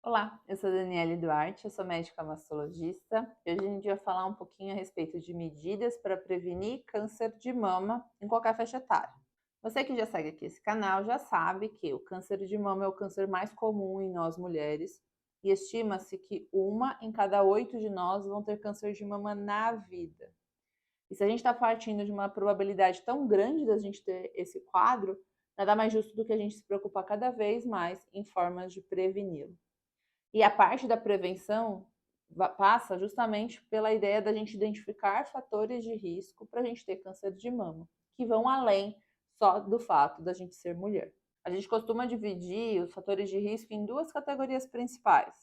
Olá, eu sou Daniele Duarte, eu sou médica mastologista e hoje a gente vai falar um pouquinho a respeito de medidas para prevenir câncer de mama em qualquer faixa etária. Você que já segue aqui esse canal já sabe que o câncer de mama é o câncer mais comum em nós mulheres e estima-se que 1 em cada 8 de nós vão ter câncer de mama na vida. E se a gente está partindo de uma probabilidade tão grande da gente ter esse quadro, nada mais justo do que a gente se preocupar cada vez mais em formas de preveni-lo. E a parte da prevenção passa justamente pela ideia da gente identificar fatores de risco para a gente ter câncer de mama, que vão além só do fato da gente ser mulher. A gente costuma dividir os fatores de risco em duas categorias principais.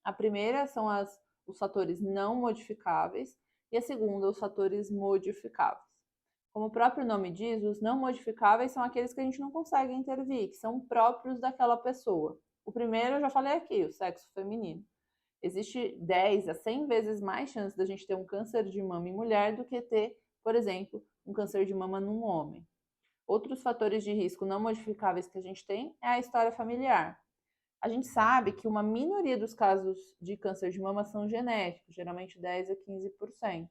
A primeira são os fatores não modificáveis e a segunda, os fatores modificáveis. Como o próprio nome diz, os não modificáveis são aqueles que a gente não consegue intervir, que são próprios daquela pessoa. O primeiro eu já falei aqui, o sexo feminino. Existe 10 a 100 vezes mais chance da gente ter um câncer de mama em mulher do que ter, por exemplo, um câncer de mama num homem. Outros fatores de risco não modificáveis que a gente tem é a história familiar. A gente sabe que uma minoria dos casos de câncer de mama são genéticos, geralmente 10 a 15%.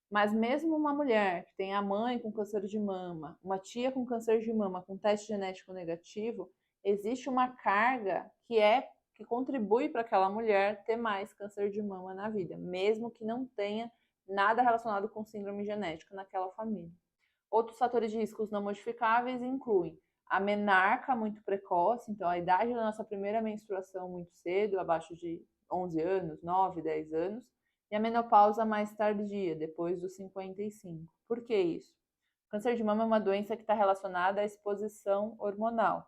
Mas mesmo uma mulher que tem a mãe com câncer de mama, uma tia com câncer de mama com teste genético negativo, existe uma carga que contribui para aquela mulher ter mais câncer de mama na vida, mesmo que não tenha nada relacionado com síndrome genética naquela família. Outros fatores de riscos não modificáveis incluem a menarca muito precoce, então a idade da nossa primeira menstruação muito cedo, abaixo de 11 anos, 9, 10 anos, e a menopausa mais tardia, depois dos 55. Por que isso? O câncer de mama é uma doença que está relacionada à exposição hormonal.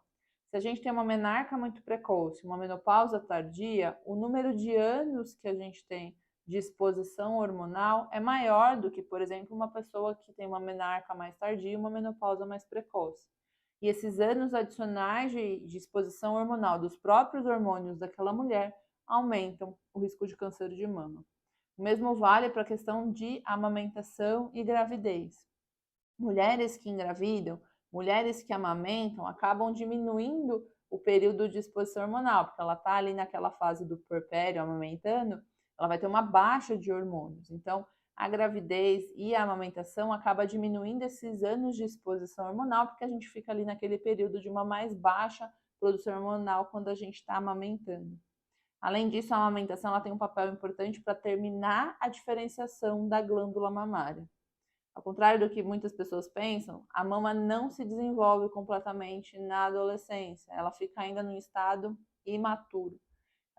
Se a gente tem uma menarca muito precoce, uma menopausa tardia, o número de anos que a gente tem de exposição hormonal é maior do que, por exemplo, uma pessoa que tem uma menarca mais tardia e uma menopausa mais precoce. E esses anos adicionais de exposição hormonal dos próprios hormônios daquela mulher aumentam o risco de câncer de mama. O mesmo vale para a questão de amamentação e gravidez. Mulheres que engravidam, mulheres que amamentam, acabam diminuindo o período de exposição hormonal, porque ela está ali naquela fase do puerpério, amamentando, ela vai ter uma baixa de hormônios. Então, a gravidez e a amamentação acaba diminuindo esses anos de exposição hormonal, porque a gente fica ali naquele período de uma mais baixa produção hormonal quando a gente está amamentando. Além disso, a amamentação ela tem um papel importante para terminar a diferenciação da glândula mamária. Ao contrário do que muitas pessoas pensam, a mama não se desenvolve completamente na adolescência, ela fica ainda no estado imaturo.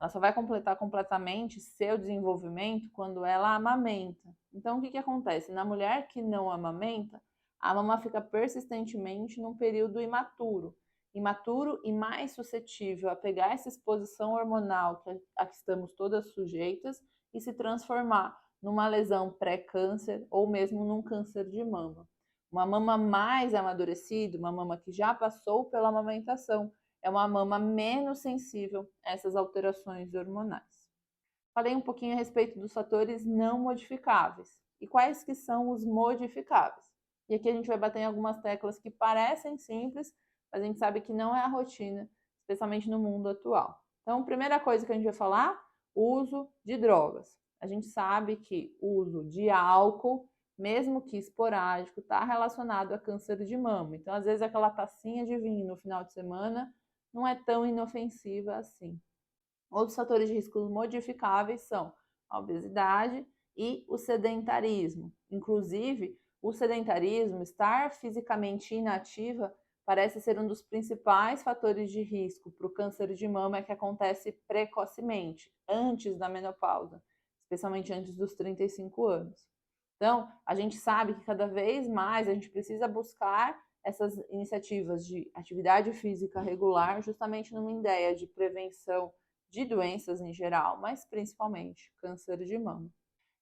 Ela só vai completar completamente seu desenvolvimento quando ela amamenta. Então, o que acontece? Na mulher que não amamenta, a mama fica persistentemente num período imaturo. Imaturo e mais suscetível a pegar essa exposição hormonal a que estamos todas sujeitas e se transformar numa lesão pré-câncer ou mesmo num câncer de mama. Uma mama mais amadurecida, uma mama que já passou pela amamentação, é uma mama menos sensível a essas alterações hormonais. Falei um pouquinho a respeito dos fatores não modificáveis. E quais que são os modificáveis? E aqui a gente vai bater em algumas teclas que parecem simples, mas a gente sabe que não é a rotina, especialmente no mundo atual. Então, primeira coisa que a gente vai falar, o uso de drogas. A gente sabe que o uso de álcool, mesmo que esporádico, está relacionado a câncer de mama. Então, às vezes, aquela tacinha de vinho no final de semana não é tão inofensiva assim. Outros fatores de risco modificáveis são a obesidade e o sedentarismo. Inclusive, o sedentarismo, estar fisicamente inativa, parece ser um dos principais fatores de risco para o câncer de mama que acontece precocemente, antes da menopausa, especialmente antes dos 35 anos. Então, a gente sabe que cada vez mais a gente precisa buscar essas iniciativas de atividade física regular, justamente numa ideia de prevenção de doenças em geral, mas principalmente câncer de mama.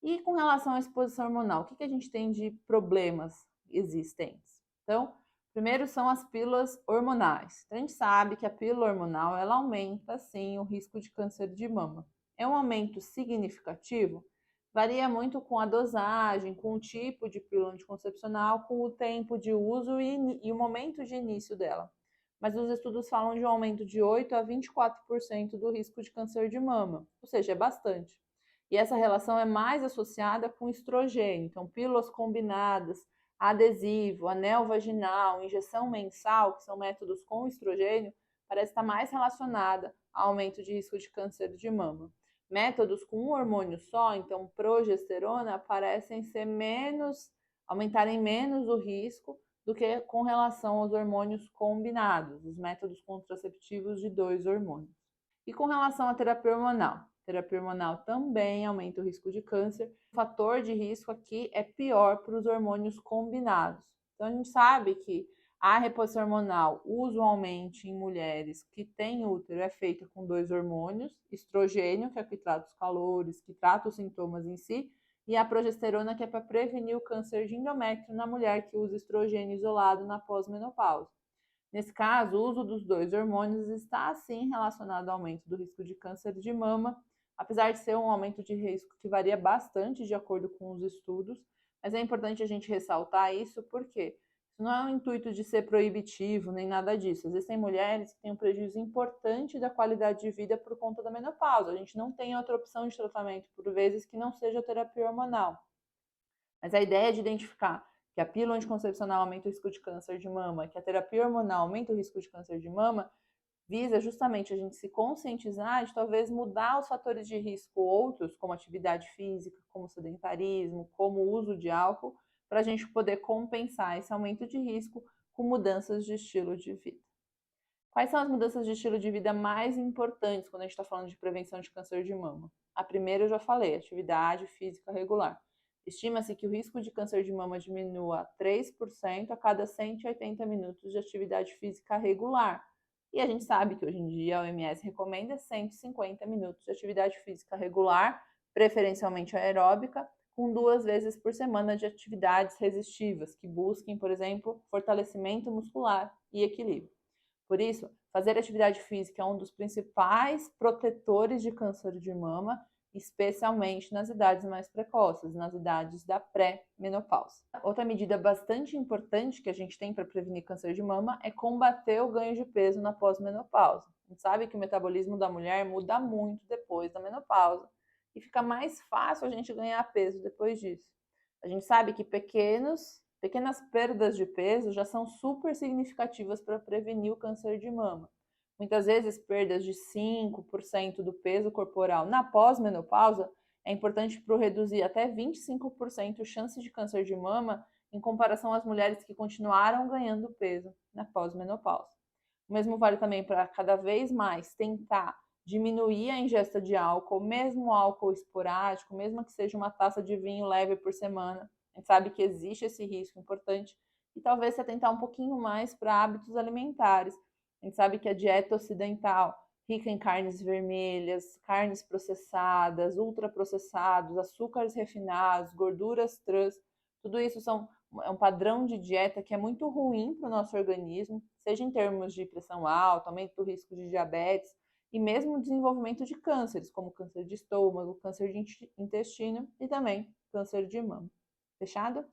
E com relação à exposição hormonal, o que a gente tem de problemas existentes? Então, primeiro são as pílulas hormonais. Então, a gente sabe que a pílula hormonal ela aumenta sim o risco de câncer de mama. É um aumento significativo? Varia muito com a dosagem, com o tipo de pílula anticoncepcional, com o tempo de uso e o momento de início dela. mas os estudos falam de um aumento de 8 a 24% do risco de câncer de mama, ou seja, é bastante. E essa relação é mais associada com estrogênio, então pílulas combinadas, adesivo, anel vaginal, injeção mensal, que são métodos com estrogênio, parece estar mais relacionada ao aumento de risco de câncer de mama. Métodos com um hormônio só, então progesterona, parecem ser aumentarem menos o risco do que com relação aos hormônios combinados, os métodos contraceptivos de 2 hormônios. E com relação à terapia hormonal também aumenta o risco de câncer. O fator de risco aqui é pior para os hormônios combinados. Então a gente sabe que a reposição hormonal, usualmente em mulheres que têm útero, é feita com 2 hormônios, estrogênio, que é o que trata os calores, que trata os sintomas em si, e a progesterona, que é para prevenir o câncer de endométrio na mulher que usa estrogênio isolado na pós-menopausa. Nesse caso, o uso dos 2 hormônios está, sim, relacionado ao aumento do risco de câncer de mama, apesar de ser um aumento de risco que varia bastante de acordo com os estudos, mas é importante a gente ressaltar isso porque isso não é um intuito de ser proibitivo nem nada disso. Existem mulheres que têm um prejuízo importante da qualidade de vida por conta da menopausa. A gente não tem outra opção de tratamento, por vezes, que não seja a terapia hormonal. Mas a ideia de identificar que a pílula anticoncepcional aumenta o risco de câncer de mama, que a terapia hormonal aumenta o risco de câncer de mama, visa justamente a gente se conscientizar de talvez mudar os fatores de risco outros, como atividade física, como sedentarismo, como o uso de álcool, para a gente poder compensar esse aumento de risco com mudanças de estilo de vida. Quais são as mudanças de estilo de vida mais importantes quando a gente está falando de prevenção de câncer de mama? A primeira eu já falei, atividade física regular. Estima-se que o risco de câncer de mama diminua 3% a cada 180 minutos de atividade física regular. E a gente sabe que hoje em dia a OMS recomenda 150 minutos de atividade física regular, preferencialmente aeróbica, com 2 vezes por semana de atividades resistivas, que busquem, por exemplo, fortalecimento muscular e equilíbrio. Por isso, fazer atividade física é um dos principais protetores de câncer de mama, especialmente nas idades mais precoces, nas idades da pré-menopausa. Outra medida bastante importante que a gente tem para prevenir câncer de mama é combater o ganho de peso na pós-menopausa. A gente sabe que o metabolismo da mulher muda muito depois da menopausa e fica mais fácil a gente ganhar peso depois disso. A gente sabe que pequenas perdas de peso já são super significativas para prevenir o câncer de mama. Muitas vezes, perdas de 5% do peso corporal na pós-menopausa é importante para reduzir até 25% chances de câncer de mama em comparação às mulheres que continuaram ganhando peso na pós-menopausa. O mesmo vale também para cada vez mais tentar diminuir a ingesta de álcool, mesmo álcool esporádico, mesmo que seja uma taça de vinho leve por semana. A gente sabe que existe esse risco importante e talvez se atentar um pouquinho mais para hábitos alimentares. A gente sabe que a dieta ocidental, rica em carnes vermelhas, carnes processadas, ultraprocessados, açúcares refinados, gorduras trans, tudo isso é um padrão de dieta que é muito ruim para o nosso organismo, seja em termos de pressão alta, aumento do risco de diabetes e mesmo o desenvolvimento de cânceres, como câncer de estômago, câncer de intestino e também câncer de mama. Fechado?